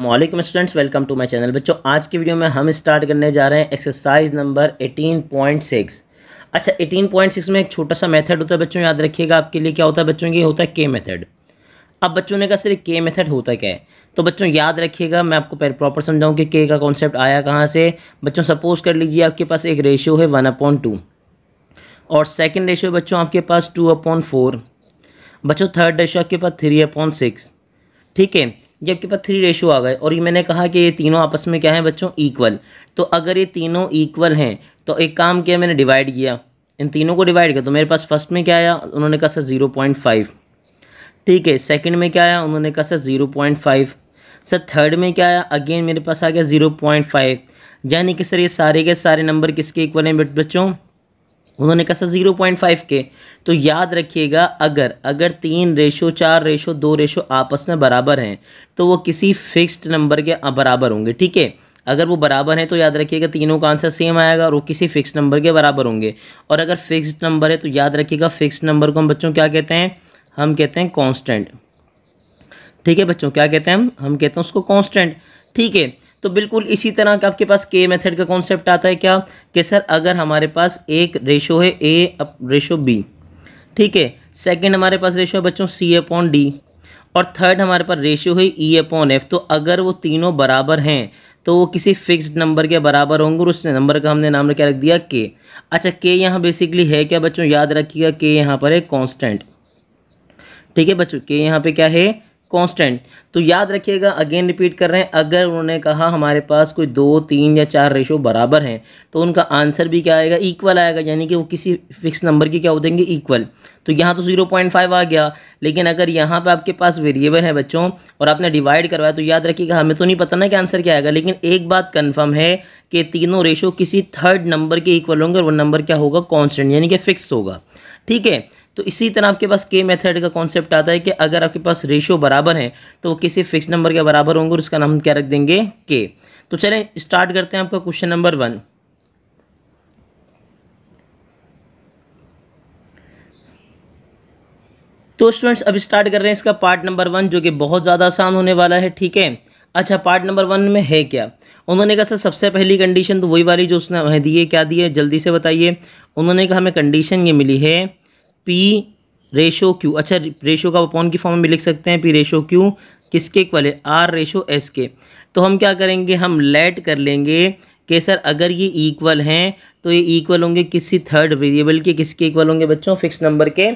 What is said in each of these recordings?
वालेकुम students, welcome to my channel. बच्चों, आज की वीडियो में हम स्टार्ट करने जा रहे हैं एक्सरसाइज नंबर 18.6। अच्छा, 18.6 में एक छोटा सा मेथड होता है बच्चों, याद रखिएगा। आपके लिए क्या होता है बच्चों, ये होता है के मेथड। अब बच्चों ने कहा सर के मेथड होता क्या है, तो बच्चों याद रखिएगा, मैं आपको प्रॉपर समझाऊं कि के का कॉन्सेप्ट आया कहाँ से। बच्चों सपोज कर लीजिए आपके पास एक रेशियो है 1/2 और सेकेंड रेशियो बच्चों आपके पास 2/4। बच्चों थर्ड रेशियो आपके पास 3/6। ठीक है, ये आपके पास 3 रेशियो आ गए और ये मैंने कहा कि ये तीनों आपस में क्या है बच्चों, इक्वल। तो अगर ये तीनों इक्वल हैं तो एक काम किया, मैंने डिवाइड किया, इन तीनों को डिवाइड किया, तो मेरे पास फर्स्ट में क्या आया, उन्होंने कहा सर 0.5। ठीक है, सेकंड में क्या आया, उन्होंने कहा सर 0.5। सर थर्ड में क्या आया, अगेन मेरे पास आ गया 0.5। यानी कि सर ये सारे के सारे नंबर किसके इक्वल हैं बच्चों, उन्होंने कहा सर 0.5 के। तो याद रखिएगा, अगर 3 रेशो 4 रेशो 2 रेशो आपस में बराबर हैं तो वो किसी फिक्स्ड नंबर के बराबर होंगे। ठीक है, अगर वो बराबर हैं तो याद रखिएगा तीनों का आंसर सेम आएगा और वो किसी फिक्स्ड नंबर के बराबर होंगे। और अगर फिक्स्ड नंबर है तो याद रखिएगा फिक्स्ड नंबर को हम बच्चों क्या कहते हैं, हम कहते हैं कांस्टेंट। ठीक है बच्चों, क्या कहते हैं हम कहते हैं उसको कांस्टेंट। ठीक है, तो बिल्कुल इसी तरह का आपके पास के मेथड का कॉन्सेप्ट आता है क्या, कि सर अगर हमारे पास एक रेशो है ए रेशो बी, ठीक है, सेकंड हमारे पास रेशो है बच्चों C/D और थर्ड हमारे पास रेशो है E/F। तो अगर वो तीनों बराबर हैं तो वो किसी फिक्स्ड नंबर के बराबर होंगे और उस नंबर का हमने नाम क्या रख दिया, के। अच्छा, के यहाँ बेसिकली है क्या बच्चों, याद रखिएगा के यहाँ पर है कॉन्स्टेंट। ठीक है बच्चों, के यहाँ पे क्या है, कांस्टेंट। तो याद रखिएगा, अगेन रिपीट कर रहे हैं, अगर उन्होंने कहा हमारे पास कोई 2 3 या 4 रेशो बराबर हैं तो उनका आंसर भी क्या आएगा, इक्वल आएगा। यानी कि वो किसी फिक्स नंबर की क्या हो देंगे, इक्वल। तो यहाँ तो 0.5 आ गया, लेकिन अगर यहाँ पे आपके पास वेरिएबल है बच्चों और आपने डिवाइड करवाया तो याद रखिएगा, हमें तो नहीं पता ना कि आंसर क्या आएगा, लेकिन एक बात कन्फर्म है कि तीनों रेशो किसी थर्ड नंबर के इक्वल होंगे और वो नंबर क्या होगा, कॉन्स्टेंट, यानी कि फिक्स होगा। ठीक है, तो इसी तरह आपके पास के मेथड का कॉन्सेप्ट आता है कि अगर आपके पास रेशियो बराबर है तो वो किसी फिक्स नंबर के बराबर होंगे और उसका नाम हम क्या रख देंगे, के। तो चलें स्टार्ट करते हैं आपका क्वेश्चन नंबर 1। तो स्टूडेंट्स अब स्टार्ट कर रहे हैं इसका पार्ट नंबर 1, जो कि बहुत ज़्यादा आसान होने वाला है। ठीक है, अच्छा पार्ट नंबर 1 में है क्या, उन्होंने कहा सर सबसे पहली कंडीशन तो वही वाली जो उसने दी है, क्या दी है जल्दी से बताइए। उन्होंने कहा हमें कंडीशन ये मिली है P रेशो Q। अच्छा, रेशो का अपॉन की फॉर्म में भी लिख सकते हैं, P रेशो Q किसके इक्वल है, R रेशो S के। तो हम क्या करेंगे, हम लेट कर लेंगे कि सर अगर ये इक्वल हैं तो ये इक्वल होंगे किसी थर्ड वेरिएबल के, किसके इक्वल होंगे बच्चों, फिक्स नंबर के,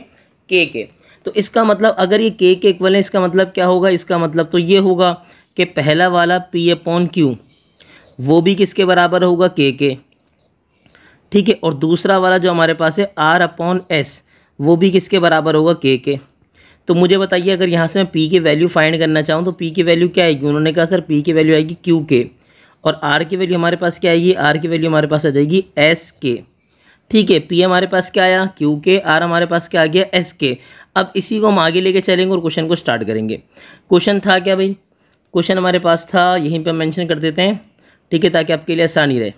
के। तो इसका मतलब अगर ये के इक्वल है, इसका मतलब क्या होगा, इसका मतलब तो ये होगा कि पहला वाला P/Q वो भी किसके बराबर होगा, के। ठीक है, और दूसरा वाला जो हमारे पास है R/S वो भी किसके बराबर होगा, के। तो मुझे बताइए, अगर यहाँ से मैं P की वैल्यू फाइंड करना चाहूँ तो P की वैल्यू क्या आएगी, उन्होंने कहा सर P की वैल्यू आएगी Q के, और R की वैल्यू हमारे पास क्या आएगी, R की वैल्यू हमारे पास आ जाएगी S के। ठीक है, P हमारे पास क्या आया, Q के, R हमारे पास क्या आ गया, S के। अब इसी को हम आगे लेके चलेंगे और क्वेश्चन को स्टार्ट करेंगे। क्वेश्चन था क्या भाई, क्वेश्चन हमारे पास था, यहीं पर मैंशन कर देते हैं, ठीक है, ताकि आपके लिए आसानी रहे।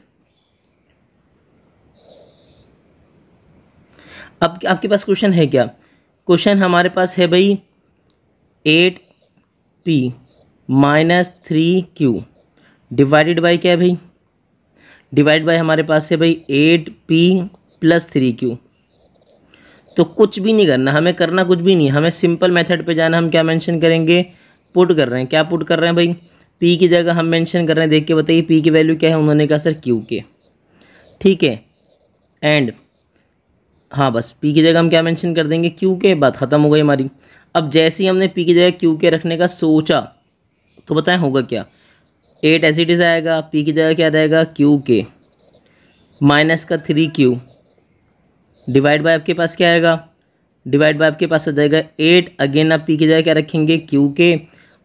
अब आपके पास क्वेश्चन है क्या, क्वेश्चन हमारे पास है भाई 8P - 3Q डिवाइडेड बाई क्या है भाई, डिवाइड बाय हमारे पास है भाई 8P + 3Q। तो कुछ भी नहीं करना, हमें करना कुछ भी नहीं, हमें सिंपल मेथड पे जाना। हम क्या मेंशन करेंगे, पुट कर रहे हैं, क्या पुट कर रहे हैं भाई, P की जगह हम मेंशन कर रहे हैं, देख के बताइए P की वैल्यू क्या है, उन्होंने कहा सर Q के। ठीक है, एंड हाँ बस P की जगह हम क्या मेंशन कर देंगे, Q के, बात ख़त्म हो गई हमारी। अब जैसे ही हमने P की जगह Q के रखने का सोचा तो बताएं होगा क्या, 8 एज इट इज़ आएगा, P की जगह क्या रहेगा, Q के माइनस का 3Q डिवाइड बाय आपके पास क्या आएगा, डिवाइड बाय आपके पास आ जाएगा 8, अगेन आप P की जगह क्या रखेंगे, Q के,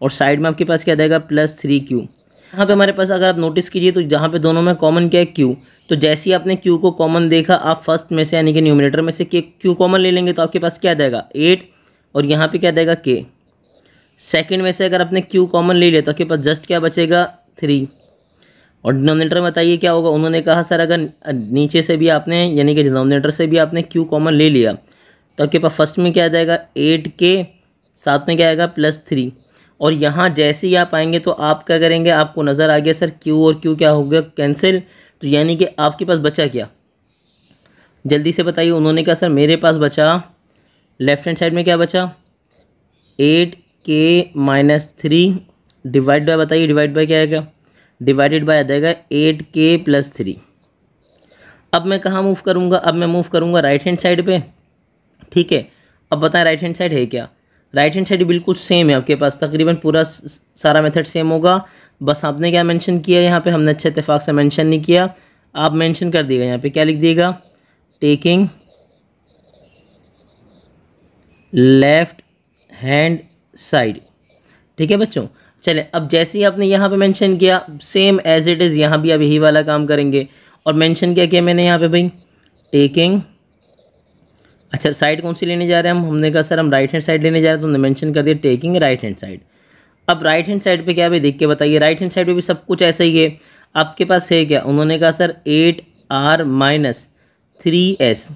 और साइड में आपके पास क्या जाएगा, +3Q। यहाँ पे हमारे पास अगर आप नोटिस कीजिए तो जहाँ पे दोनों में कॉमन क्या है, Q। तो जैसे ही आपने Q को कॉमन देखा, आप फर्स्ट में से यानी कि न्यूमरेटर में से Q कॉमन ले लेंगे तो आपके पास क्या जाएगा, 8, और यहाँ पे क्या जाएगा, K। सेकंड में से अगर आपने Q कॉमन ले लिया तो आपके पास जस्ट क्या बचेगा, 3, और डिनोमिनेटर में बताइए क्या होगा। उन्होंने कहा सर अगर नीचे से भी आपने यानी कि डिनोमिनेटर से भी आपने Q कॉमन ले लिया तो आपके पास फर्स्ट में क्या आ जाएगा 8k, साथ में क्या आएगा +3। और यहाँ जैसे ही आप आएंगे तो आप क्या करेंगे, आपको नज़र आ गया सर q और q क्या हो गया कैंसिल। तो यानी कि आपके पास बचा क्या, जल्दी से बताइए। उन्होंने कहा सर मेरे पास बचा लेफ्ट हैंड साइड में क्या बचा 8k -3 डिवाइड बाय, बताइए डिवाइड बाय क्या आएगा, डिवाइडेड बाय आ जाएगा 8k +3। अब मैं कहाँ मूव करूँगा, अब मैं मूव करूँगा राइट हैंड साइड पे, ठीक है। अब बताएं राइट हैंड साइड है क्या, राइट हैंड साइड बिल्कुल सेम है आपके पास, तकरीबन पूरा सारा मेथड सेम होगा। बस आपने क्या मेंशन किया यहाँ पे, हमने अच्छे इत्तेफाक से मेंशन नहीं किया, आप मेंशन कर दिएगा यहाँ पे, क्या लिख दिएगा, टेकिंग लेफ्ट हैंड साइड, ठीक है बच्चों। चले अब जैसे ही आपने यहाँ पे मेंशन किया सेम एज इट इज़ यहाँ भी आप यही वाला काम करेंगे। और मेंशन क्या किया मैंने यहाँ पे भाई, टेकिंग, अच्छा साइड कौन सी लेने जा रहे हैं हम, हमने कहा सर हम राइट हैंड साइड लेने जा रहे हैं, तो हमने मेंशन कर दिया टेकिंग राइट हैंड साइड। अब राइट हैंड साइड पे क्या है भाई, देख के बताइए, राइट हैंड साइड पे भी सब कुछ ऐसा ही है। आपके पास है क्या, उन्होंने कहा सर 8r - 3s,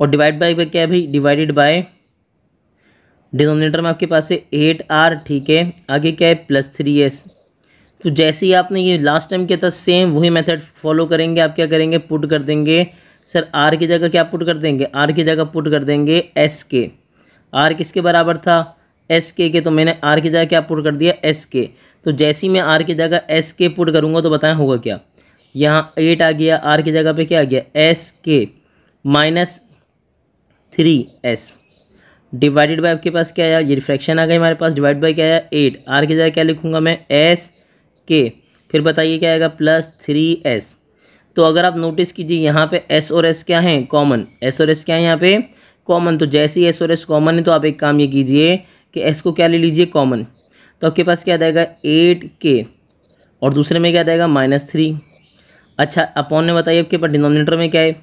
और डिवाइड बाय क्या है भाई, डिवाइडेड बाय, डिनोमिनेटर में आपके पास है 8r, ठीक है, आगे क्या है +3s। तो जैसे ही आपने ये लास्ट टाइम किया था सेम वही मेथड फॉलो करेंगे। आप क्या करेंगे, पुट कर देंगे सर आर की जगह क्या पुट कर देंगे, आर की जगह पुट कर देंगे एस के। आर किसके बराबर था, एस के, तो मैंने आर की जगह क्या पुट कर दिया, एस के। तो जैसे ही मैं आर की जगह एस के पुट करूँगा तो बताएं होगा क्या, यहाँ 8 आ गया, आर की जगह पे क्या आ गया, एस के -3s डिवाइडेड बाय आपके पास क्या आया, ये रिफ्रैक्शन आ गई हमारे पास, डिवाइड बाय क्या आया 8, आर की जगह क्या लिखूंगा मैं, एस के, फिर बताइए क्या आएगा +3s। तो अगर आप नोटिस कीजिए यहाँ पे s और s क्या हैं, कॉमन, s और s क्या है यहाँ पे कॉमन। तो जैसे ही s और s कॉमन है तो आप एक काम ये कीजिए कि s को क्या ले लीजिए कॉमन, तो आपके पास क्या आ जाएगा 8k, और दूसरे में क्या आ जाएगा -3। अच्छा अपॉन में बताइए आपके पास डिनोमिनेटर में क्या है,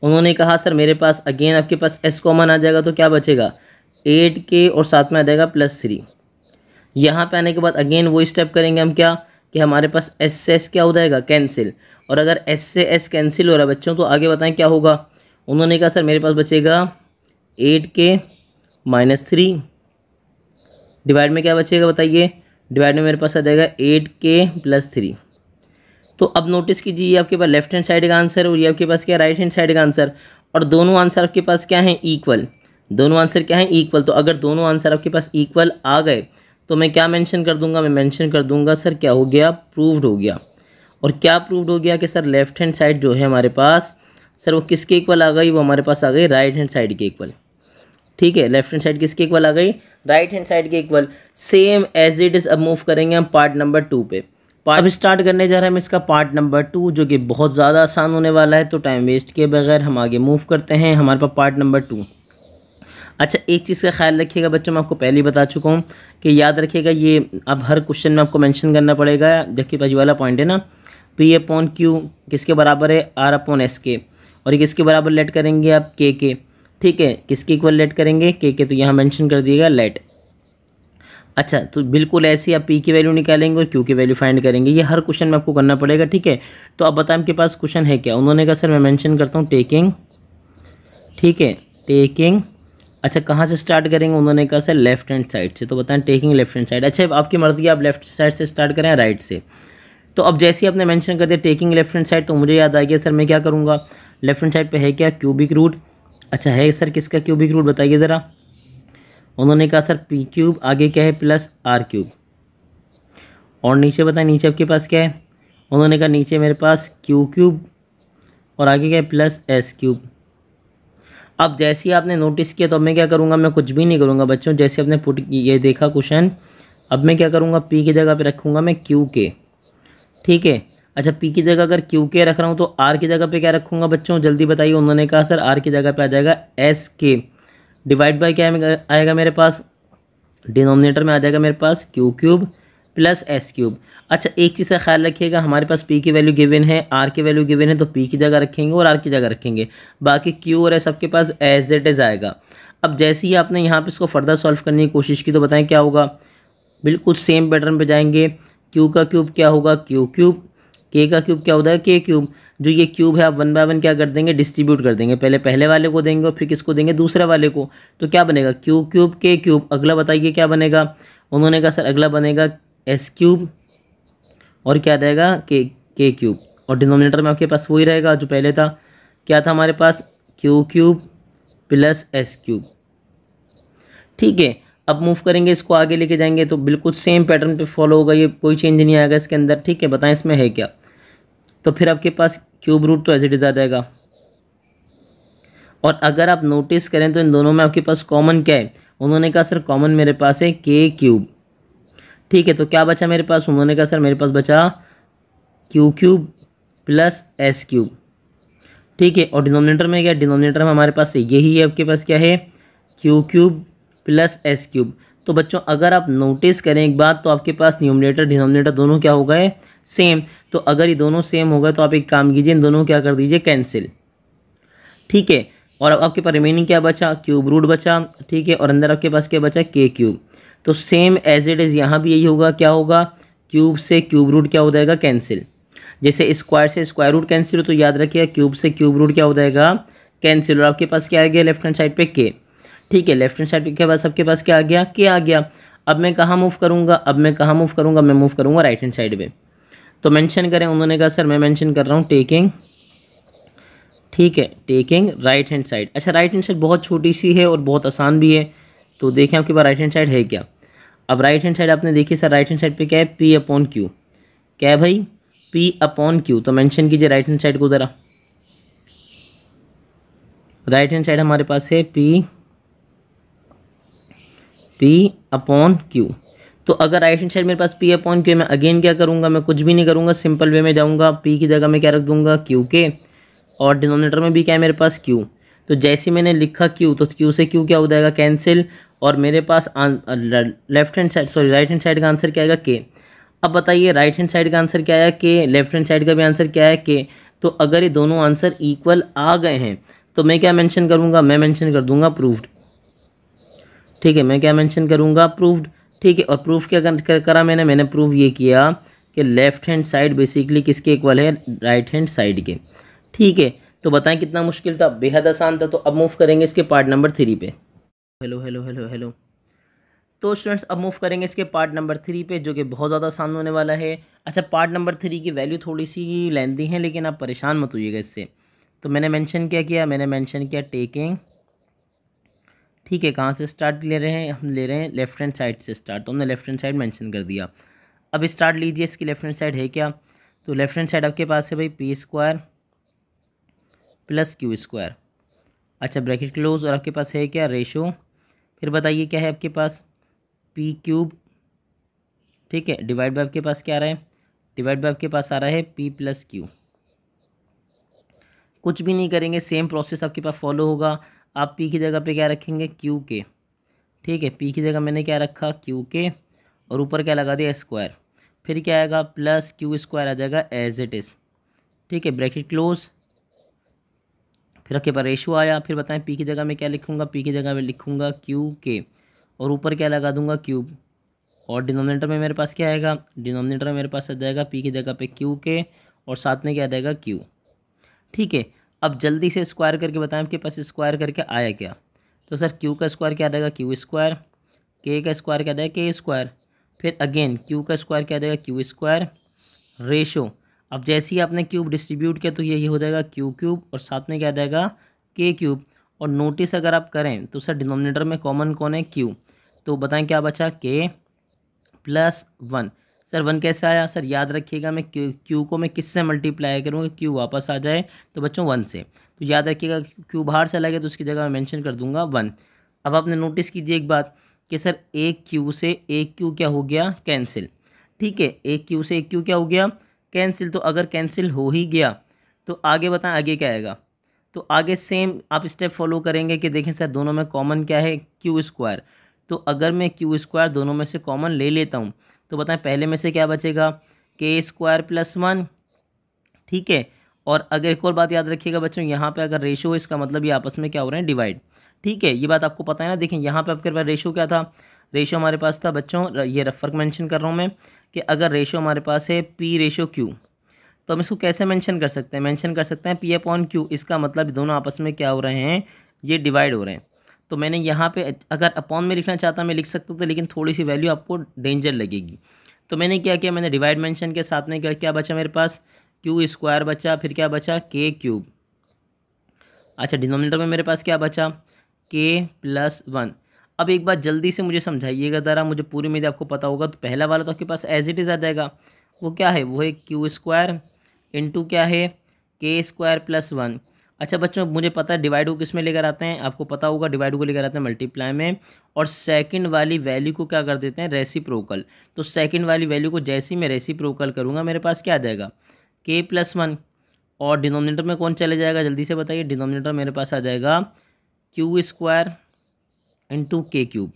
उन्होंने कहा सर मेरे पास अगेन आपके पास s कॉमन आ जाएगा, तो क्या बचेगा 8k और साथ में आ जाएगा +3। यहाँ पे आने के बाद अगेन वही स्टेप करेंगे हम, क्या कि हमारे पास s से s क्या हो जाएगा कैंसिल, और अगर s से s कैंसिल हो रहा है बच्चों तो आगे बताएं क्या होगा। उन्होंने कहा सर मेरे पास बचेगा 8k -3, डिवाइड में क्या बचेगा बताइए, डिवाइड में मेरे पास आ जाएगा 8k +3। तो अब नोटिस कीजिए ये आपके पास लेफ्ट हैंड साइड का आंसर और ये आपके पास क्या राइट हैंड साइड का आंसर, और दोनों आंसर आपके पास क्या है इक्वल, दोनों आंसर क्या है इक्वल। तो अगर दोनों आंसर आपके पास इक्वल आ गए तो मैं क्या मेंशन कर दूंगा, मैं मेंशन कर दूंगा सर क्या हो गया, प्रूव्ड हो गया। और क्या प्रूव्ड हो गया कि सर लेफ्ट हैंड साइड जो है हमारे पास सर वो किसके इक्वल आ गई, वो हमारे पास आ गई राइट हैंड साइड के इक्वल, ठीक है। लेफ्ट हैंड साइड किसके इक्वल आ गई, राइट हैंड साइड के equal. Same as it is अब मूव करेंगे हम पार्ट नंबर 2 पे। अब स्टार्ट करने जा रहे हैं हम इसका पार्ट नंबर 2 जो कि बहुत ज़्यादा आसान होने वाला है। तो टाइम वेस्ट किए बगैर हम आगे मूव करते हैं हमारे पास पार्ट नंबर 2। अच्छा एक चीज़ का ख्याल रखिएगा बच्चों, मैं आपको पहले ही बता चुका हूँ कि याद रखिएगा ये अब हर क्वेश्चन में आपको मेंशन करना पड़ेगा। देखिए बाजू वाला पॉइंट है ना, P/Q किसके बराबर है, R/S के, और ये किसके बराबर लेट करेंगे आप के, ठीक है, किसके इक्वल लेट करेंगे के, तो यहाँ मेंशन कर दिएगा लेट। अच्छा तो बिल्कुल ऐसे ही आप P की वैल्यू निकालेंगे और Q की वैल्यू फाइंड करेंगे, ये हर क्वेश्चन में आपको करना पड़ेगा, ठीक है। तो अब बताएं आपके पास क्वेश्चन है क्या, उन्होंने कहा सर मैं मेंशन करता हूँ टेकिंग, ठीक है, टेकिंग। अच्छा कहाँ से स्टार्ट करेंगे, उन्होंने कहा सर लेफ्ट हैंड साइड से, तो बताएं टेकिंग लेफ्ट हैंड साइड। अच्छा आपकी मर्जी आप लेफ्ट साइड से स्टार्ट करें राइट से। तो अब जैसे ही आपने मेंशन कर दिया टेकिंग लेफ्ट हैंड साइड, तो मुझे याद आ गया सर मैं क्या करूँगा, लेफ्ट हैंड साइड पे है क्या क्यूबिक रूट। अच्छा है सर किसका क्यूबिक रूट बताइए ज़रा, उन्होंने कहा सर P3, आगे क्या है +R3, और नीचे बताएं नीचे आपके पास क्या है, उन्होंने कहा नीचे मेरे पास Q3 और आगे क्या है +S3। अब जैसे ही आपने नोटिस किया तो अब मैं क्या करूँगा, मैं कुछ भी नहीं करूँगा बच्चों, जैसे आपने पुट ये देखा क्वेश्चन, अब मैं क्या करूँगा P की जगह पे रखूँगा मैं QK, ठीक है। अच्छा P की जगह अगर QK रख रहा हूँ तो R की जगह पे क्या रखूँगा बच्चों, जल्दी बताइए। उन्होंने कहा सर R की जगह पे आ जाएगा SK, डिवाइड बाय क्या आएगा मेरे पास, डिनोमिनेटर में आ जाएगा मेरे पास Q3 +S3। अच्छा एक चीज़ का ख्याल रखिएगा, हमारे पास P की वैल्यू गिवन है, R की वैल्यू गिवन है, तो P की जगह रखेंगे और R की जगह रखेंगे, बाकी Q और S आपके पास एज इट इज़ आएगा। अब जैसे ही आपने यहाँ पे इसको फर्दर सॉल्व करने की कोशिश की तो बताएं क्या होगा, बिल्कुल सेम पैटर्न पे जाएंगे। Q का क्यूब क्या होगा Q3, के का क्यूब क्या होता है के क्यूब। जो ये क्यूब है आप 1 बाय 1 क्या कर देंगे डिस्ट्रीब्यूट कर देंगे, पहले पहले वाले को देंगे और फिर किसको देंगे दूसरे वाले को। तो क्या बनेगा क्यूब क्यूब के क्यूब। अगला बताइए क्या बनेगा। उन्होंने कहा सर अगला बनेगा एस क्यूब और क्या रहेगा के क्यूब, और डिनोमिनेटर में आपके पास वही रहेगा जो पहले था, क्या था हमारे पास Q cube plus S cube. ठीक है, अब मूव करेंगे इसको आगे लेके जाएंगे तो बिल्कुल सेम पैटर्न पे फॉलो होगा, ये कोई चेंज नहीं आएगा इसके अंदर। ठीक है, बताएं इसमें है क्या। तो फिर आपके पास क्यूब रूट तो एज इट इज आ जाएगा। और अगर आप नोटिस करें तो इन दोनों में आपके पास कॉमन क्या है। उन्होंने कहा सर कॉमन मेरे पास है के क्यूब। ठीक है, तो क्या बचा मेरे पास। उन्होंने कहा सर मेरे पास बचा Q cube plus S cube. ठीक है, और डिनोमिनेटर में क्या, डिनोमिनेटर में हमारे पास यही है आपके पास क्या है Q cube plus S cube. तो बच्चों अगर आप नोटिस करें एक बात, तो आपके पास न्यूमरेटर डिनोमिनेटर दोनों क्या हो गए सेम। तो अगर ये दोनों सेम हो गए तो आप एक काम कीजिए, इन दोनों क्या कर दीजिए कैंसिल। ठीक है, और अब आपके पास रिमेनिंग क्या बचा क्यूब रूट बचा। ठीक है, और अंदर आपके पास क्या बचा के क्यूब। तो सेम एज इट इज़ यहाँ भी यही होगा, क्या होगा क्यूब से क्यूब रूट क्या हो जाएगा कैंसिल। जैसे स्क्वायर से स्क्वायर रूट कैंसिल हो, तो याद रखिए क्यूब से क्यूब रूट क्या हो जाएगा कैंसिल। और आपके पास क्या आ गया लेफ्ट हैंड साइड पे के। ठीक है, लेफ्ट हैंड साइड के पास आपके पास क्या आ गया के आ गया। अब मैं कहाँ मूव करूँगा, मैं मूव करूँगा राइट हैंड साइड पे। तो मेंशन करें, उन्होंने कहा सर मैं मेंशन कर रहा हूँ टेकिंग। ठीक है, टेकिंग राइट हैंड साइड। अच्छा, राइट हैंड साइड बहुत छोटी सी है और बहुत आसान भी है। तो देखें आपके पास राइट हैंड साइड है क्या। अब राइट हैंड साइड आपने देखी सर, राइट हैंड साइड पे क्या है पी अपॉन क्यू। क्या है भाई पी अपॉन क्यू। तो मेंशन कीजिए राइट हैंड साइड को ज़रा। राइट हैंड साइड हमारे पास है पी अपॉन क्यू। तो अगर राइट हैंड साइड मेरे पास पी अपॉन क्यू, मैं अगेन क्या करूँगा, मैं कुछ भी नहीं करूँगा, सिंपल वे में जाऊँगा। पी की जगह मैं क्या रख दूँगा क्यू के, और डिनोमिनेटर में भी क्या है मेरे पास क्यू। तो जैसे मैंने लिखा क्यू, तो क्यू से क्यू क्या हो जाएगा कैंसिल, और मेरे पास left hand side right hand side का आंसर क्या आएगा के। अब बताइए राइट हैंड साइड का आंसर क्या है के, लेफ्ट हैंड साइड का भी आंसर क्या है के। तो अगर ये दोनों आंसर इक्वल आ गए हैं तो मैं क्या मेंशन करूँगा, मैं मेंशन कर दूंगा प्रूव्ड। ठीक है, मैं क्या मेंशन करूँगा प्रूव्ड। ठीक है, और प्रूफ क्या करा मैंने प्रूव ये किया कि लेफ्ट हैंड साइड बेसिकली किसके इक्वल है राइट हैंड साइड के। ठीक है, तो बताएं कितना मुश्किल था, बेहद आसान था। तो अब मूव करेंगे इसके पार्ट नंबर 3 पे। Hello hello hello hello. तो स्टूडेंट्स अब मूव करेंगे इसके पार्ट नंबर 3 पे, जो कि बहुत ज़्यादा आसान होने वाला है। अच्छा, पार्ट नंबर 3 की वैल्यू थोड़ी सी लेंथी है, लेकिन आप परेशान मत होइएगा इससे। तो मैंने मेंशन क्या किया, मैंने मेंशन किया टेकिंग। ठीक है, कहाँ से स्टार्ट ले रहे हैं, हम ले रहे हैं लेफ्ट हैंड साइड से स्टार्ट। तो हमने लेफ्ट हैंड साइड मेंशन कर दिया। अब स्टार्ट लीजिए, इसकी लेफ्ट हैंड साइड है क्या। तो लेफ्ट हैंड साइड आपके पास है भाई P square plus Q square. अच्छा, ब्रैकेट क्लोज, और आपके पास है क्या रेशो। फिर बताइए क्या है आपके पास पी क्यूब। ठीक है, डिवाइड बाय आपके पास क्या आ रहा है, डिवाइड बाय आपके पास आ रहा है पी प्लस क्यू। कुछ भी नहीं करेंगे, सेम प्रोसेस आपके पास फॉलो होगा। आप पी की जगह पे क्या रखेंगे क्यू के। ठीक है, पी की जगह मैंने क्या रखा क्यू के, और ऊपर क्या लगा दिया स्क्वायर। फिर क्या आएगा प्लस क्यू स्क्वायर आ जाएगा एज इट इज़। ठीक है, ब्रैकेट क्लोज, फिर आपके पास रेशो आया। फिर बताएं पी की जगह मैं क्या लिखूंगा, पी की जगह मैं लिखूंगा क्यू के, और ऊपर क्या लगा दूंगा क्यूब। और डिनोमिनेटर में मेरे पास क्या आएगा, डिनोमिनेटर में मेरे पास आ जाएगा पी की जगह पे क्यू के, और साथ में क्या आ जाएगा क्यू। ठीक है, अब जल्दी से स्क्वायर करके बताएं आपके पास स्क्वायर करके आया क्या। तो सर क्यू का स्क्वायर क्या आ जाएगा क्यू स्क्वायर, के का स्क्वायर क्या आ जाएगा के स्क्वायर, फिर अगेन क्यू का स्क्वायर क्या आ जाएगा क्यू स्क्वायर, रेशो। अब जैसे ही आपने क्यूब डिस्ट्रीब्यूट किया तो ये हो जाएगा क्यू क्यूब, और साथ में क्या आ जाएगा के क्यूब। और नोटिस अगर आप करें तो सर डिनोमिनेटर में कॉमन कौन है क्यू। तो बताएं क्या बचा के प्लस 1। सर 1 कैसे आया, सर याद रखिएगा मैं क्यू को मैं किससे मल्टीप्लाई करूँगा, क्यू वापस आ जाए तो बच्चों 1 से। तो याद रखिएगा क्यू बाहर चला गया तो उसकी जगह मैं मेंशन कर दूंगा 1। अब आपने नोटिस कीजिए एक बात कि सर एक क्यू से एक क्यू क्या हो गया कैंसिल। ठीक है, एक क्यू से एक क्यू क्या हो गया कैंसिल। तो अगर कैंसिल हो ही गया तो आगे बताएं आगे क्या आएगा। तो आगे सेम आप स्टेप फॉलो करेंगे कि देखें सर दोनों में कॉमन क्या है क्यू स्क्वायर। तो अगर मैं क्यू स्क्वायर दोनों में से कॉमन ले लेता हूँ तो बताएं पहले में से क्या बचेगा के स्क्वायर प्लस 1। ठीक है, और अगर एक और बात याद रखिएगा बच्चों, यहाँ पे अगर रेशो है इसका मतलब ये आपस में क्या हो रहे हैं डिवाइड। ठीक है, ये बात आपको पता है ना। देखें यहाँ पे आपके पास रेशो क्या था, रेशो हमारे पास था बच्चों, ये रफर्क मेंशन कर रहा हूँ मैं कि अगर रेशो हमारे पास है पी रेशो क्यू। तो हम इसको कैसे मेंशन कर सकते हैं? मेंशन कर सकते हैं पी अपॉन क्यू। इसका मतलब दोनों आपस में क्या हो रहे हैं, ये डिवाइड हो रहे हैं। तो मैंने यहाँ पे अगर अपॉन में लिखना चाहता मैं लिख सकता था, लेकिन थोड़ी सी वैल्यू आपको डेंजर लगेगी। तो मैंने क्या किया, मैंने डिवाइड मेंशन के साथ में क्या बचा मेरे पास, क्यू स्क्वायर बचा, फिर क्या बचा, के क्यूब। अच्छा, डिनोमिनेटर में मेरे पास क्या बचा, के प्लस 1। अब एक बात जल्दी से मुझे समझाइएगा ज़रा, मुझे पूरी उम्मीद आपको पता होगा। तो पहला वाला तो आपके पास एज इट इज़ आ जाएगा, वो क्या है, वो है क्यू स्क्वायर इंटू क्या है, के स्क्वायर प्लस 1। अच्छा बच्चों, मुझे पता है डिवाइड को किस में लेकर आते हैं, आपको पता होगा डिवाइड को लेकर आते हैं मल्टीप्लाई में, और सेकंड वाली वैल्यू को क्या कर देते हैं, रेसिप्रोकल। तो सेकंड वाली वैल्यू को जैसे ही मैं रेसिप्रोकल करूँगा मेरे पास क्या आ जाएगा, के प्लस 1। और डिनोमिनेटर में कौन चले जाएगा, जल्दी से बताइए। डिनोमिनेटर मेरे पास आ जाएगा क्यू स्क्वायर इंटू के क्यूब।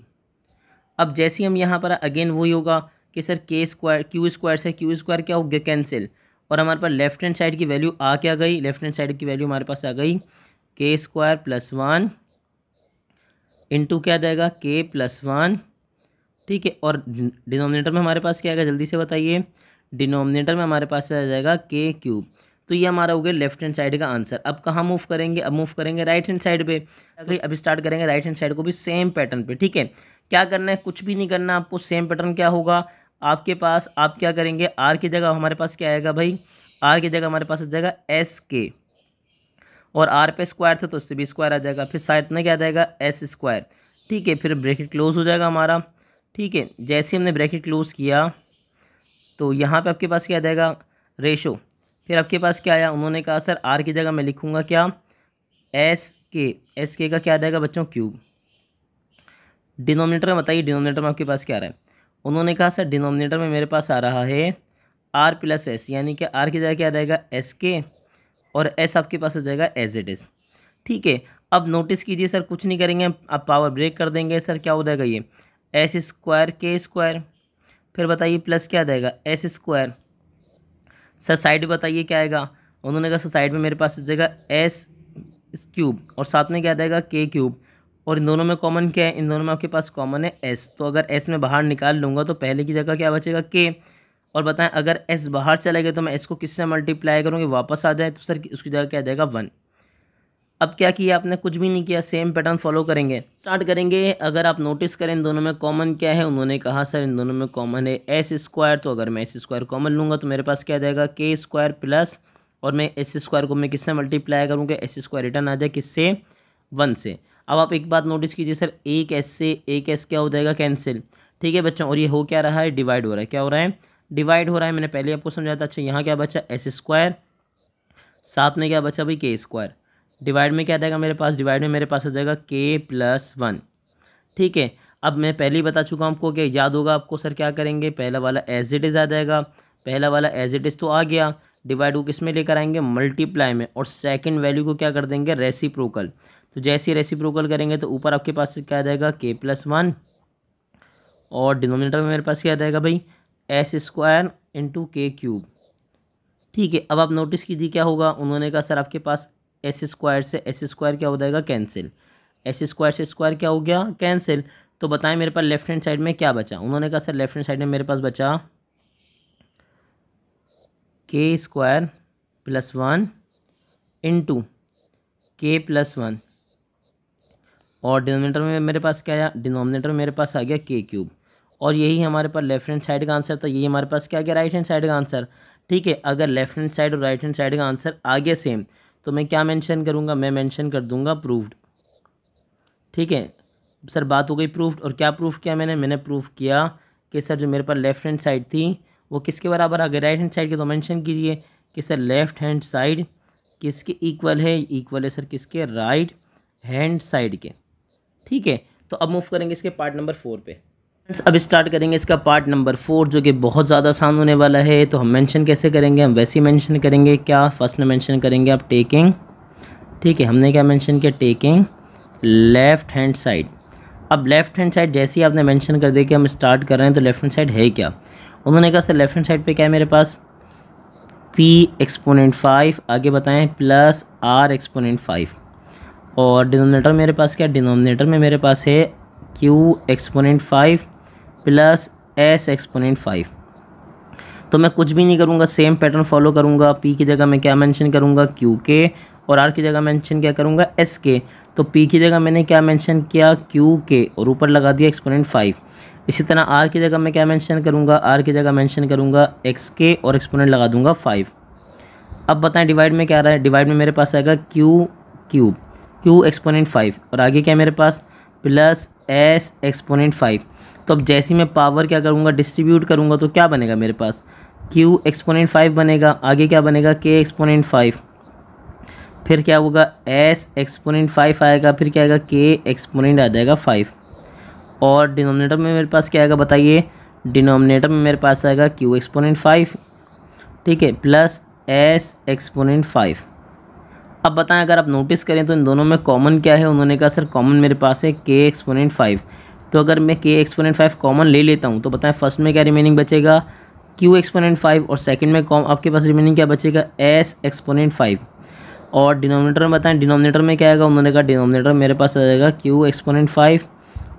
अब जैसे ही हम यहाँ पर अगेन वही होगा कि सर के स्क्वायर, क्यू स्क्वायर से क्यू स्क्वायर क्या हो गया, कैंसिल। और हमारे पास लेफ्ट हैंड साइड की वैल्यू आ क्या गई, लेफ्ट हैंड साइड की वैल्यू हमारे पास आ गई के स्क्वायर प्लस 1 इंटू क्या जाएगा, के प्लस 1। ठीक है, और डिनोमिनेटर में हमारे पास क्या आएगा, जल्दी से बताइए। डिनोमिनेटर में हमारे पास आ जाएगा के क्यूब। तो ये हमारा हो गया लेफ्ट हैंड साइड का आंसर। अब कहाँ मूव करेंगे, अब मूव करेंगे राइट हैंड साइड पे। अभी स्टार्ट करेंगे राइट हैंड साइड को भी सेम पैटर्न पे। ठीक है, क्या करना है, कुछ भी नहीं करना आपको। सेम पैटर्न क्या होगा आपके पास, आप क्या करेंगे, आर की जगह हमारे पास क्या आएगा भाई, आर की जगह हमारे पास आ जाएगा एस के, और आर पे स्क्वायर था तो उससे भी स्क्वायर आ जाएगा, फिर साइड में क्या आ जाएगा, एस स्क्वायर। ठीक है, फिर ब्रैकेट क्लोज हो जाएगा हमारा। ठीक है, जैसे हमने ब्रैकेट क्लोज किया तो यहाँ पे आपके पास क्या आ जाएगा, रेशो। फिर आपके पास क्या आया, उन्होंने कहा सर आर की जगह मैं लिखूंगा क्या, एस के का क्या आ जाएगा बच्चों, क्यूब। डिनोमिनेटर में बताइए, डिनोमिनेटर में आपके पास क्या आ रहा है। उन्होंने कहा सर डिनोमिनेटर में मेरे पास आ रहा है आर प्लस एस, यानी कि आर की जगह क्या आ जाएगा, एस के, और एस आपके पास आ जाएगा एज इट इज़। ठीक है, अब नोटिस कीजिए सर, कुछ नहीं करेंगे, अब पावर ब्रेक कर देंगे। सर क्या हो जाएगा, ये एस स्क्वायर के स्क्वायर, फिर बताइए प्लस क्या आ जाएगा, एस स्क्वायर। सर साइड बताइए क्या आएगा। उन्होंने कहा सर साइड में मेरे पास आ जाएगा एस क्यूब, और साथ में क्या आ जाएगा, के क्यूब। और इन दोनों में कॉमन क्या है, इन दोनों में आपके पास कॉमन है एस। तो अगर एस में बाहर निकाल लूँगा तो पहले की जगह क्या बचेगा, के। और बताएं अगर एस बाहर चला गया तो मैं एस को किससे मल्टीप्लाई करूँगी, वापस आ जाए तो सर उसकी जगह क्या आ जाएगा, 1। अब क्या किया आपने, कुछ भी नहीं किया, सेम पैटर्न फॉलो करेंगे, स्टार्ट करेंगे। अगर आप नोटिस करें इन दोनों में कॉमन क्या है, उन्होंने कहा सर इन दोनों में कॉमन है एस स्क्वायर। तो अगर मैं एस स्क्वायर कॉमन लूँगा तो मेरे पास क्या आ जाएगा, के स्क्वायर प्लस, और मैं एस स्क्वायर को मैं किससे मल्टीप्लाई करूँगा, एस स्क्वायर रिटर्न आ जाए किससे, 1 से। अब आप एक बात नोटिस कीजिए सर, एक एस से एक एस क्या हो जाएगा, कैंसिल। ठीक है बच्चों, और ये हो क्या रहा है, डिवाइड हो रहा है। क्या हो रहा है, डिवाइड हो रहा है। मैंने पहले आपको समझाया था। अच्छा, यहाँ क्या बचा, एस स्क्वायर, साथ में क्या बचा भाई, के स्क्वायर। डिवाइड में क्या आ जाएगा मेरे पास, डिवाइड में मेरे पास आ जाएगा के प्लस 1। ठीक है, अब मैं पहले ही बता चुका हूँ आपको, कि याद होगा आपको सर क्या करेंगे, पहला वाला एज इट इज़ आ जाएगा। पहला वाला एज इट इज़ तो आ गया, डिवाइड को किस में लेकर आएंगे, मल्टीप्लाई में, और सेकंड वैल्यू को क्या कर देंगे, रेसिप्रोकल। तो जैसे ही रेसिप्रोकल करेंगे तो ऊपर आपके पास क्या आ जाएगा, के प्लस 1, और डिनोमिनेटर में मेरे पास क्या आ जाएगा भाई, एस स्क्वायर इंटू के क्यूब। ठीक है, अब आप नोटिस कीजिए क्या होगा। उन्होंने कहा सर आपके पास एस स्क्वायर से एस स्क्वायर क्या हो जाएगा, कैंसिल। एस स्क्वायर से स्क्वायर क्या हो गया, कैंसिल। तो बताएं मेरे पास लेफ्ट हैंड साइड में क्या बचा। उन्होंने कहा सर लेफ्ट हैंड साइड में मेरे पास बचा के स्क्वायर प्लस 1 इंटू के प्लस 1, और डिनोमिनेटर में मेरे पास क्या आया, डिनोमिनेटर में मेरे पास आ गया के क्यूब। और यही हमारे पास लेफ्ट हैंड साइड का आंसर था, यही हमारे पास क्या आ गया, राइट हैंड साइड का आंसर। ठीक है, अगर लेफ्ट हैंड साइड और राइट हैंड साइड का आंसर आ गया सेम, तो मैं क्या मेंशन करूँगा, मैं मेंशन कर दूंगा प्रूव्ड। ठीक है सर, बात हो गई प्रूव्ड। और क्या प्रूफ किया मैंने प्रूफ किया कि सर जो मेरे पास लेफ्ट हैंड साइड थी वो किसके बराबर आ गई, राइट हैंड साइड के। तो मेंशन कीजिए कि सर लेफ्ट हैंड साइड किसके इक्वल है, इक्वल है सर किसके, राइट हैंड साइड के। ठीक है, तो अब मूव करेंगे इसके पार्ट नंबर 4 पे। अब स्टार्ट करेंगे इसका पार्ट नंबर 4, जो कि बहुत ज़्यादा आसान होने वाला है। तो हम मेंशन कैसे करेंगे, हम वैसे ही मेंशन करेंगे। क्या फर्स्ट में मेंशन करेंगे आप, टेकिंग। ठीक है, हमने क्या मेंशन किया, टेकिंग लेफ्ट हैंड साइड। अब लेफ्ट हैंड साइड जैसे ही आपने मेंशन कर दिया कि हम स्टार्ट कर रहे हैं, तो लेफ्ट हैंड साइड है क्या। उन्होंने कहा सर लेफ्ट हैंड साइड पे क्या है मेरे पास, p एक्सपोनेंट 5, आगे बताएं, प्लस r एक्सपोनेंट 5, और डिनोमिनेटर मेरे पास क्या, डिनोमिनेटर में मेरे पास है q exponent 5 plus s exponent 5। तो मैं कुछ भी नहीं करूँगा, सेम पैटर्न फॉलो करूँगा। पी की जगह मैं क्या मेंशन करूँगा, क्यू के, और आर की जगह मेंशन क्या करूँगा, एस के। तो पी की जगह मैंने क्या मेंशन किया, क्यू के, और ऊपर लगा दिया एक्सपोनेंट 5। इसी तरह आर की जगह मैं क्या मेंशन करूँगा, आर की जगह मेंशन करूँगा एक्स के और एक्सपोनेंट लगा दूँगा 5। अब बताएं डिवाइड में क्या आ रहा है, डिवाइड में मेरे पास आएगा क्यू क्यूब, क्यू एक्सपोनेंट 5, और आगे क्या है मेरे पास प्लस एस एक्सपोनेंट 5। तो अब जैसे ही मैं पावर क्या करूँगा, डिस्ट्रीब्यूट करूँगा, तो क्या बनेगा मेरे पास, क्यू एक्सपोनेंट 5 बनेगा, आगे क्या बनेगा के एक्सपोनेंट 5, फिर क्या होगा एस एक्सपोनेंट 5 आएगा, फिर क्या आएगा के एक्सपोनेंट आ जाएगा 5, और डिनोमिनेटर में मेरे पास क्या आएगा बताइए, डिनोमिनेटर में मेरे पास आएगा क्यू एक्सपोनेंट 5, ठीक है, प्लस एस एक्सपोनेंट 5। अब बताएं अगर आप नोटिस करें तो इन दोनों में कॉमन क्या है, उन्होंने कहा सर कॉमन मेरे पास है के एक्सपोनेंट 5। तो अगर मैं के एक्सपोनेंट 5 कॉमन ले लेता हूं तो बताएं फर्स्ट में क्या रिमेनिंग बचेगा, क्यू एक्सपोनेंट 5, और सेकंड में आपके पास रिमेनिंग क्या बचेगा, एस एक्सपोनेंट 5। और डिनोमिनेटर में बताएं, डिनोमिनेटर में क्या आएगा, उन्होंने कहा डिनोमिनेटर मेरे पास आ जाएगा क्यू एक्सपोनेंट 5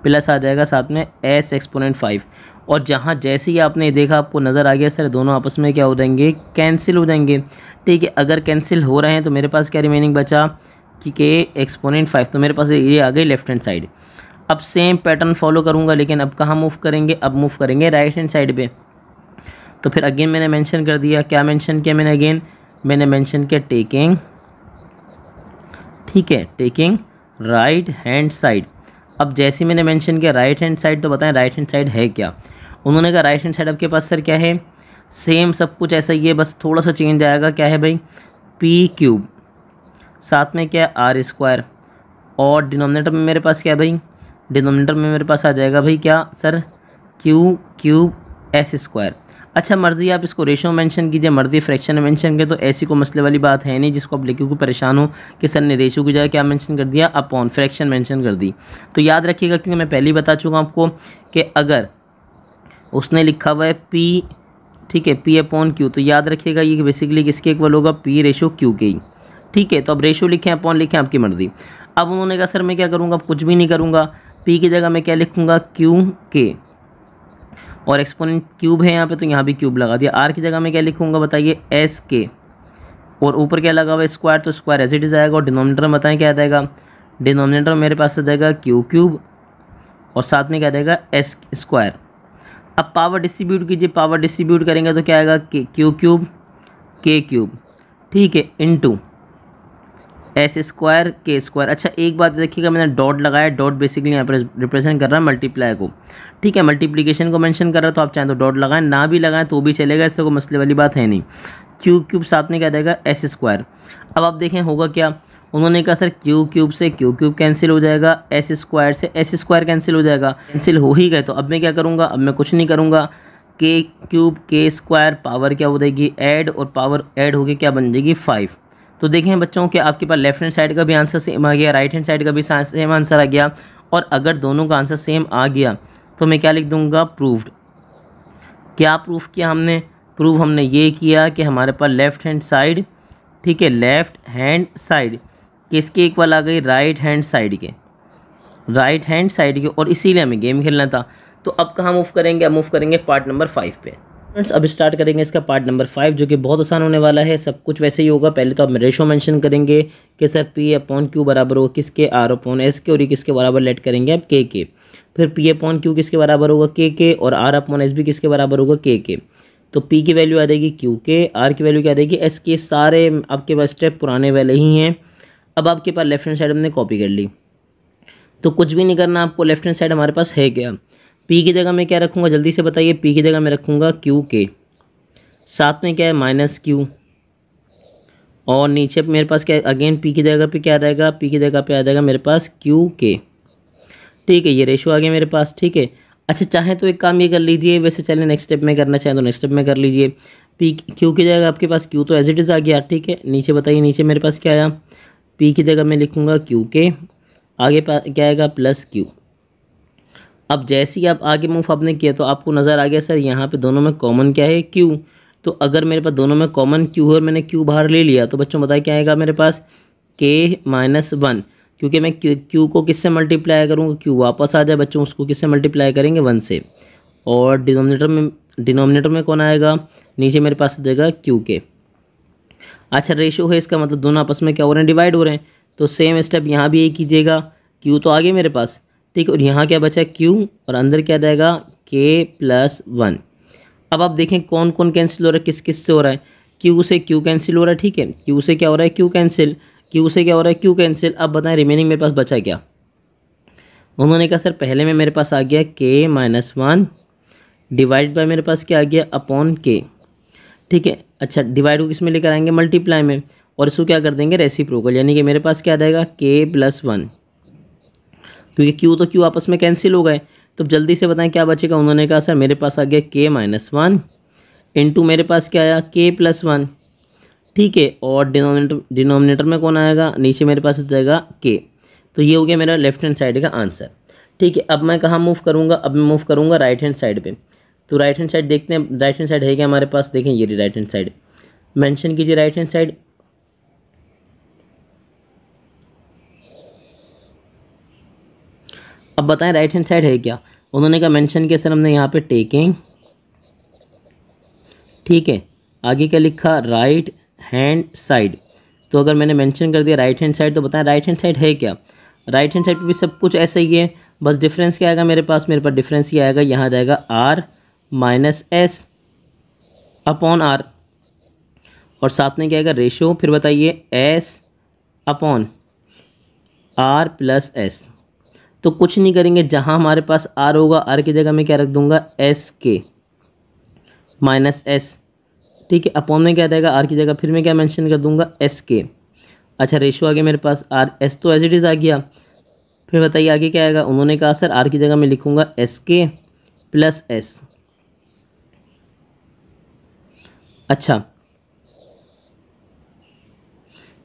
प्लस आ जाएगा साथ में एस एक्सपोनेंट 5। और जहाँ जैसे ही आपने देखा आपको नज़र आ गया सर दोनों आपस में क्या हो जाएंगे, कैंसिल हो जाएंगे, ठीक है। अगर कैंसिल हो रहे हैं तो मेरे पास क्या रिमेनिंग बचा कि के एक्सपोनेंट 5, तो मेरे पास ये आ गई लेफ्ट हैंड साइड। अब सेम पैटर्न फॉलो करूँगा, लेकिन अब कहाँ मूव करेंगे, अब मूव करेंगे राइट हैंड साइड पे। तो फिर अगेन मैंने मेंशन कर दिया, क्या मेंशन किया मैंने, अगेन मैंने मेंशन किया टेकिंग, ठीक है, टेकिंग राइट हैंड साइड। अब जैसे मैंने मेंशन किया राइट हैंड साइड, तो बताएं राइट हैंड साइड है क्या, उन्होंने कहा राइट हैंड साइड आपके पास सर क्या है, सेम सब कुछ ऐसा ही है, बस थोड़ा सा चेंज आएगा, क्या है भाई, पी क्यूब, साथ में क्या है आर स्क्वायर, और डिनोमिनेटर में मेरे पास क्या है भाई, डिनोमिनेटर में मेरे पास आ जाएगा भाई क्या sir, Q cube S square. अच्छा मर्जी आप इसको रेशो मेंशन कीजिए, मर्जी फ्रैक्शन में मेंशन कीजिए, तो ऐसी कोई मसले वाली बात है नहीं जिसको आप लिखे को परेशान हो कि सर ने रेशो की जगह क्या मेंशन कर दिया, अपॉन फ्रैक्शन मेंशन कर दी। तो याद रखिएगा क्योंकि मैं पहले ही बता चुका हूँ आपको कि अगर उसने लिखा हुआ है पी, ठीक है, पी अपॉन क्यू, तो याद रखिएगा ये बेसिकली किसके इक्वल होगा, पी रेशो क्यू के ही, ठीक है। तो अब रेशो लिखें अपॉन लिखें आपकी मर्जी। अब उन्होंने कहा सर मैं क्या करूँगा, अब कुछ भी नहीं करूँगा, पी की जगह मैं क्या लिखूँगा, क्यू के, और एक्सपोनेंट क्यूब है यहाँ पे तो यहाँ भी क्यूब लगा दिया। आर की जगह मैं क्या लिखूँगा बताइए, एस के, और ऊपर क्या लगा हुआ है स्क्वायर, तो स्क्वायर एज इट इज आएगा, और डिनोमिनेटर में बताएं क्या आ जाएगा, डिनोमिनेटर मेरे पास आ जाएगा क्यू क्यूब, और साथ में क्या आ जाएगा एस स्क्वायर। अब पावर डिस्ट्रीब्यूट कीजिए, पावर डिस्ट्रीब्यूट करेंगे तो क्या आएगा, क्यू क्यूब के क्यूब, ठीक है, इनटू एस स्क्वायर के स्क्वायर। अच्छा एक बात देखिएगा, मैंने डॉट लगाया, डॉट बेसिकली यहाँ पर रिप्रेजेंट कर रहा है मल्टीप्लाई को, ठीक है, मल्टीप्लिकेशन को मेंशन कर रहा है, तो आप चाहें तो डॉट लगाएं, ना भी लगाएं तो भी चलेगा, इससे कोई मसले वाली बात है नहीं। क्यू क्यूब साथ में क्या जाएगा, एस स्क्वायर। अब आप देखें होगा क्या, उन्होंने कहा सर क्यू क्यूब से क्यू क्यूब कैंसिल हो जाएगा, एस स्क्वायर से एस स्क्वायर कैंसिल हो जाएगा, कैंसिल हो ही गए, तो अब मैं क्या करूँगा, अब मैं कुछ नहीं करूँगा, के क्यूब के स्क्वायर पावर क्या हो जाएगी ऐड, और पावर ऐड होगी क्या बन जाएगी 5। तो देखें बच्चों कि आपके पास लेफ्ट हैंड साइड का भी आंसर सेम आ गया, राइट हैंड साइड का भी सेम आंसर आ गया, और अगर दोनों का आंसर सेम आ गया तो मैं क्या लिख दूंगा, प्रूव्ड। क्या प्रूफ किया हमने, प्रूव हमने ये किया कि हमारे पास लेफ्ट हैंड साइड, ठीक है, लेफ्ट हैंड साइड किसके इक्वल आ गई, राइट हैंड साइड के, राइट हैंड साइड के, और इसीलिए हमें गेम खेलना था। तो अब कहाँ मूव करेंगे, अब मूव करेंगे पार्ट नंबर 5 पे। फ्रेंड्स अब स्टार्ट करेंगे इसका पार्ट नंबर 5 जो कि बहुत आसान होने वाला है, सब कुछ वैसे ही होगा। पहले तो आप रेशो मेंशन करेंगे कि सर पी अपॉन क्यू बराबर होगा किसके, आर अपॉन एस के, और ये किसके बराबर लेट करेंगे आप के। फिर पी अपॉन क्यू किसके बराबर होगा, के, और आर अपॉन एस भी किसके बराबर होगा, के। तो पी की वैल्यू आ जाएगी क्यू के, आर की वैल्यू क्या आ जाएगी एस के। सारे आपके पास स्टेप पुराने वाले ही हैं। अब आपके पास लेफ्ट हैंड साइड हमने कॉपी कर ली, तो कुछ भी नहीं करना आपको, लेफ्ट हैंड साइड हमारे पास है क्या, पी की जगह मैं क्या रखूँगा जल्दी से बताइए, पी की जगह मैं रखूँगा क्यू के, साथ में क्या है माइनस क्यू, और नीचे मेरे पास क्या है अगेन पी की जगह पे क्या आ जाएगा, पी की जगह पे आ जाएगा मेरे पास क्यू के, ठीक है, ये रेशो आ गया मेरे पास, ठीक है। अच्छा चाहे तो एक काम ये कर लीजिए, वैसे चलिए नेक्स्ट स्टेप में करना चाहें तो नेक्स्ट स्टेप में कर लीजिए। पी क्यू की जगह आपके पास क्यू तो एज इट इज़ आ गया, ठीक है। नीचे बताइए नीचे मेरे पास क्या आया, पी की जगह मैं लिखूँगा क्यू के, आगे क्या आएगा प्लस क्यू। अब जैसे ही आप आगे मूव आपने किया तो आपको नज़र आ गया सर यहाँ पे दोनों में कॉमन क्या है, क्यू। तो अगर मेरे पास दोनों में कॉमन क्यू है और मैंने क्यू बाहर ले लिया तो बच्चों बताइए क्या आएगा मेरे पास, k-1, क्योंकि मैं क्यू को किससे मल्टीप्लाई करूँगा, क्यू वापस आ जाए बच्चों, उसको किससे मल्टीप्लाई करेंगे 1 से, और डिनोमिनेटर में डिनोमिनेटर में कौन आएगा, नीचे मेरे पास देगा क्यू के। अच्छा रेशो है, इसका मतलब दोनों आपस में क्या हो रहे हैं, डिवाइड हो रहे हैं। तो सेम स्टेप यहाँ भी यही कीजिएगा, क्यू तो आगे मेरे पास, ठीक है, और यहाँ क्या बचा क्यू और अंदर क्या जाएगा k+1। अब आप देखें कौन कौन कैंसिल हो रहा है, किस किस से हो रहा है, क्यू से क्यू कैंसिल हो रहा है, ठीक है, क्यू से क्या हो रहा है क्यू कैंसिल, क्यू से क्या हो रहा है क्यू कैंसिल। अब बताएं रिमेनिंग मेरे पास बचा क्या। उन्होंने कहा सर पहले में मेरे पास आ गया k-1 डिवाइड बाय मेरे पास क्या आ गया अपॉन के, ठीक है। अच्छा डिवाइड को किस में लेकर आएंगे, मल्टीप्लाई में, और इसको क्या कर देंगे रेसिप्रोकल, यानी कि मेरे पास क्या आ जाएगा k+1, क्योंकि क्यू तो क्यू आपस में कैंसिल हो गए। तो जल्दी से बताएं क्या बचेगा। उन्होंने कहा सर मेरे पास आ गया k-1 इंटू मेरे पास क्या आया k+1, ठीक है, और डिनोमिनेटर में कौन आएगा, नीचे मेरे पास जाएगा k। तो ये हो गया मेरा लेफ्ट हैंड साइड का आंसर, ठीक है। अब मैं कहाँ मूव करूँगा, अब मैं मूव करूँगा राइट हैंड साइड पे। तो राइट हैंड साइड देखते हैं, राइट हैंड साइड है क्या हमारे पास, देखें ये राइट हैंड साइड, मेंशन कीजिए राइट हैंड साइड। अब बताएं राइट हैंड साइड है क्या। उन्होंने कहा मेंशन किया सर हमने यहाँ पे टेकिंग, ठीक है, आगे क्या लिखा राइट हैंड साइड। तो अगर मैंने मेंशन कर दिया राइट हैंड साइड, तो बताएं राइट हैंड साइड है क्या। राइट हैंड साइड पे भी सब कुछ ऐसा ही है, बस डिफरेंस क्या आएगा मेरे पास डिफरेंस ये आएगा, यहाँ जाएगा r-s अपॉन r, और साथ में क्या आएगा रेशो, फिर बताइए s अपॉन r+s। तो कुछ नहीं करेंगे, जहाँ हमारे पास r होगा r की जगह मैं क्या रख दूंगा sk -s, ठीक है, अपॉन में क्या जाएगा r की जगह फिर मैं क्या मेंशन कर दूंगा sk। अच्छा रेशो आगे मेरे पास s तो एज इट इज़ आ गया, फिर बताइए आगे क्या आएगा। उन्होंने कहा सर r की जगह मैं लिखूंगा sk+s। अच्छा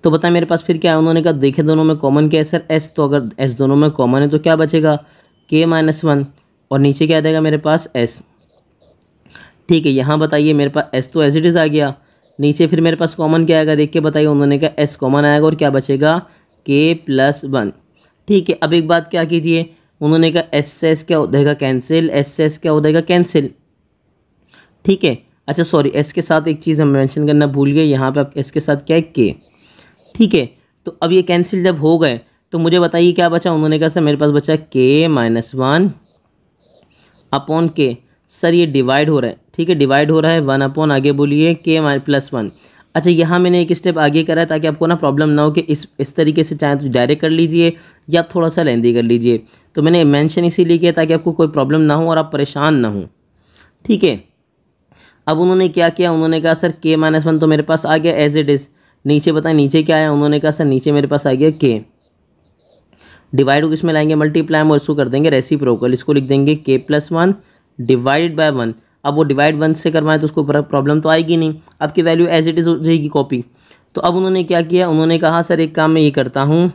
तो बताएं मेरे पास फिर क्या है। उन्होंने कहा देखे दोनों में कॉमन क्या है सर s, तो अगर s दोनों में कॉमन है तो क्या बचेगा k-1, और नीचे क्या आ जाएगा मेरे पास s, ठीक है। यहाँ बताइए मेरे पास s तो एज इट इज़ आ गया, नीचे फिर मेरे पास कॉमन क्या आएगा देख के बताइए। उन्होंने कहा s कॉमन आएगा और क्या बचेगा k+1, ठीक है। अब एक बात क्या कीजिए, उन्होंने कहा s से s क्या हो जाएगा कैंसिल, s से s क्या हो जाएगा कैंसिल, ठीक है। अच्छा सॉरी s के साथ एक चीज़ हम मेंशन करना भूल गए, यहाँ पे आप s के साथ क्या है k, ठीक है। तो अब ये कैंसिल जब हो गए तो मुझे बताइए क्या बचा। उन्होंने कहा सर मेरे पास बचा k-1 अपॉन के, सर ये डिवाइड हो रहा है, ठीक है, डिवाइड हो रहा है 1 अपॉन आगे बोलिए k+1। अच्छा यहाँ मैंने एक स्टेप आगे करा है ताकि आपको ना प्रॉब्लम ना हो कि इस तरीके से चाहे तो डायरेक्ट कर लीजिए या आप थोड़ा सा लेंदी कर लीजिए। तो मैंने मेंशन इसीलिए किया ताकि आपको कोई प्रॉब्लम ना हो और आप परेशान ना हो, ठीक है। अब उन्होंने क्या किया, उन्होंने कहा सर k-1 तो मेरे पास आ गया एज इट इज़, नीचे बताएं नीचे क्या आया। उन्होंने कहा सर नीचे मेरे पास आ गया k, डिवाइड को किस में लाएंगे मल्टीप्लाई में, और इसको कर देंगे रेसिप्रोकल, इसको लिख देंगे k+1 डिवाइडेड बाय 1। अब वो डिवाइड 1 से करवाएं तो उसको प्रॉब्लम तो आएगी नहीं, आपकी वैल्यू एज इट इज़ हो जाएगी कॉपी। तो अब उन्होंने क्या किया, उन्होंने कहा सर एक काम मैं ये करता हूँ,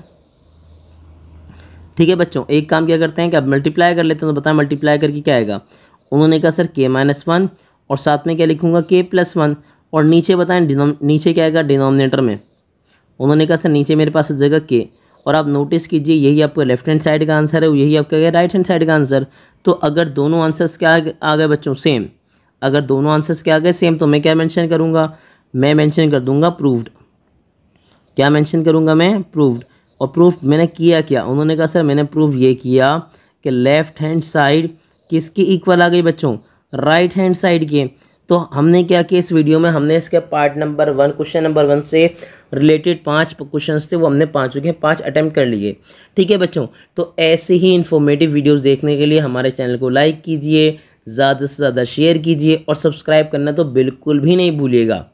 ठीक है बच्चों, एक काम क्या करते हैं कि अब मल्टीप्लाई कर लेते हैं। तो बताएं मल्टीप्लाई करके क्या आएगा। उन्होंने कहा सर k-1 और साथ में क्या लिखूंगा k+1, और नीचे बताएं नीचे क्या आएगा डिनोमिनेटर में। उन्होंने कहा सर नीचे मेरे पास जगह k, और आप नोटिस कीजिए यही आपका लेफ्ट हैंड साइड का आंसर है, यही आपका राइट हैंड साइड का आंसर। तो अगर दोनों आंसर्स क्या आ गए बच्चों सेम, अगर दोनों आंसर्स क्या आ गए सेम, तो मैं क्या मेंशन करूँगा, मैं मेंशन कर दूंगा प्रूव्ड। क्या मेंशन करूँगा मैं, प्रूव्ड। और प्रूफ मैंने किया क्या, उन्होंने कहा सर मैंने प्रूव ये किया कि लेफ्ट हैंड साइड किसके इक्वल आ गई बच्चों, राइट हैंड साइड के। तो हमने क्या किया इस वीडियो में, हमने इसके पार्ट नंबर 1 क्वेश्चन नंबर 1 से रिलेटेड 5 क्वेश्चंस थे वो हमने 5 अटैम्प्ट कर लिए, ठीक है बच्चों। तो ऐसे ही इन्फॉर्मेटिव वीडियोस देखने के लिए हमारे चैनल को लाइक कीजिए, ज़्यादा से ज़्यादा शेयर कीजिए और सब्सक्राइब करना तो बिल्कुल भी नहीं भूलिएगा।